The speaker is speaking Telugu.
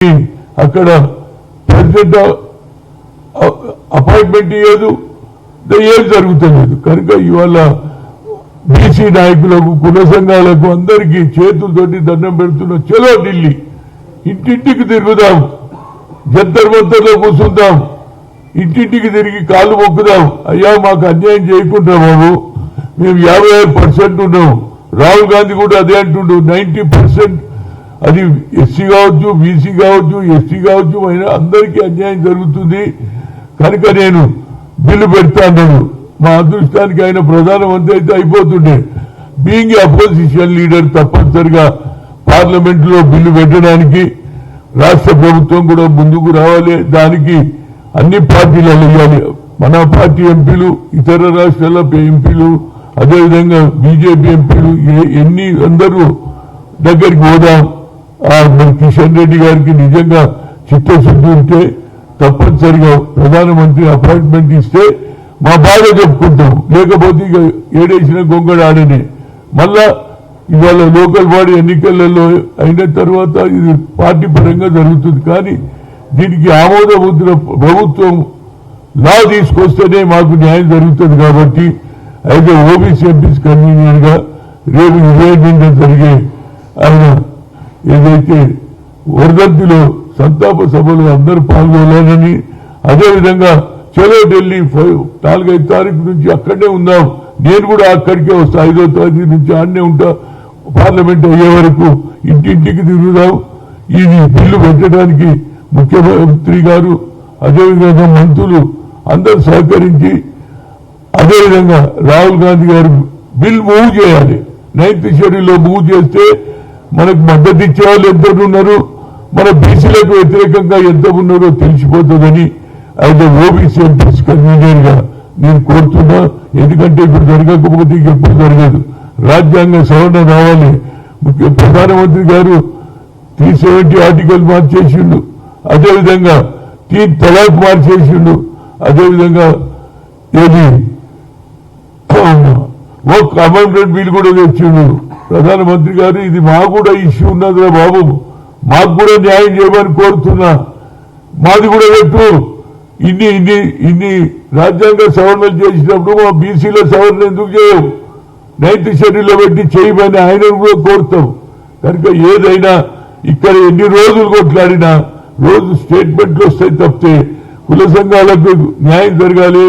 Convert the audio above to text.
అక్కడ ప్రెసిడెంట్ అపాయింట్మెంట్ ఇవ్వదు, ఏం జరుగుతలేదు. కనుక ఇవాళ బీసీ నాయకులకు కుల సంఘాలకు అందరికీ చేతులతోటి దండం పెడుతున్నాం. చలో ఢిల్లీ, ఇంటింటికి తిరుగుదాం, జంతర్ మంతర్లో కూర్చుందాం, ఇంటింటికి తిరిగి కాళ్ళు మొక్కుదాం. అయ్యా మాకు అన్యాయం చేయకుండా బాబు, మేము 55% ఉన్నాం. రాహుల్ గాంధీ కూడా అదే అంటుండు, 90% అది ఎస్సీ కావచ్చు, బీసీ కావచ్చు, ఎస్టీ కావచ్చు, అయినా అందరికీ అన్యాయం జరుగుతుంది. కనుక నేను బిల్లు పెడతా అన్నాడు. మా అదృష్టానికి ఆయన ప్రధానమంత్రి అయితే అయిపోతుండే. బీయింగ్ అపోజిషన్ లీడర్ తప్పనిసరిగా పార్లమెంట్ లో బిల్లు పెట్టడానికి రాష్ట్ర ప్రభుత్వం కూడా ముందుకు రావాలి. దానికి అన్ని పార్టీలు అలగాలి. మన పార్టీ ఎంపీలు, ఇతర రాష్ట్రాల ఎంపీలు, అదేవిధంగా బీజేపీ ఎంపీలు, ఎన్ని అందరూ దగ్గరికి పోదాం. మరి కిషన్ రెడ్డి గారికి నిజంగా చిత్తశుద్ధి ఉంటే తప్పనిసరిగా ప్రధానమంత్రి అపాయింట్మెంట్ ఇస్తే మా బాధ చెప్పుకుంటాం. లేకపోతే ఇక ఏడేసిన గొంగడ ఆడనే. మళ్ళా ఇవాళ లోకల్ బాడీ ఎన్నికలలో అయిన తర్వాత ఇది పార్టీ పరంగా జరుగుతుంది. కానీ దీనికి ఆమోద ముద్ర ప్రభుత్వం లా తీసుకొస్తేనే మాకు న్యాయం జరుగుతుంది. కాబట్టి అయితే ఓబీసీ ఎంపీస్ కన్వీనర్ గా రేపు 28 జరిగే ఆయన ఏదైతే వర్ధంతిలో సంతాప సభలో అందరూ పాల్గొనాలని, అదేవిధంగా చలో ఢిల్లీ 4-5 తారీఖు నుంచి అక్కడనే ఉందాం. నేను కూడా అక్కడికే వస్తా. 5వ తారీఖు నుంచి ఆడనే ఉంటా. పార్లమెంట్ అయ్యే వరకు ఇంటింటికి తిరుగుదాం. ఇది బిల్లు పెట్టడానికి ముఖ్యమంత్రి గారు, అదేవిధంగా మంత్రులు అందరూ సహకరించి, అదేవిధంగా రాహుల్ గాంధీ గారు బిల్ మూవ్ చేయాలి. 9th షెడ్యూల్లో మూవ్ చేస్తే మనకు మద్దతు ఇచ్చే వాళ్ళు ఎంత ఉన్నారు, మన బీసీలకు వ్యతిరేకంగా ఎంత ఉన్నారో తెలిసిపోతుందని అయితే ఓబీసీ ఎంపీస్ కన్వీనర్ గా నేను కోరుతున్నా. ఎందుకంటే ఇప్పుడు జరగకపోతే ఎప్పుడు జరగదు. రాజ్యాంగ సవరణ రావాలి. ప్రధానమంత్రి గారు 370 ఆర్టికల్ మార్చేసిండు, అదేవిధంగా 3 తలాక్ మార్చేసిండు, అదేవిధంగా ఏది ఒక అమెండ్మెంట్ బిల్ కూడా తెచ్చిండు ప్రధానమంత్రి గారు. ఇది మాకు కూడా ఇష్యూ ఉన్నదిరా బాబు, మాకు కూడా న్యాయం చేయమని కోరుతున్నా. మాది కూడా పెట్టు. ఇన్ని రాజ్యాంగ సవరణలు చేసినప్పుడు మా బీసీలో సవరణ ఎందుకు చేయవు? 9th షెడ్యూల్లో పెట్టి చేయమని ఆయన కూడా కోరుతాం. కనుక ఏదైనా ఇక్కడ ఎన్ని రోజులు కొట్లాడినా రోజు స్టేట్మెంట్లు వస్తాయి తప్పితే కుల సంఘాలకు న్యాయం జరగాలి.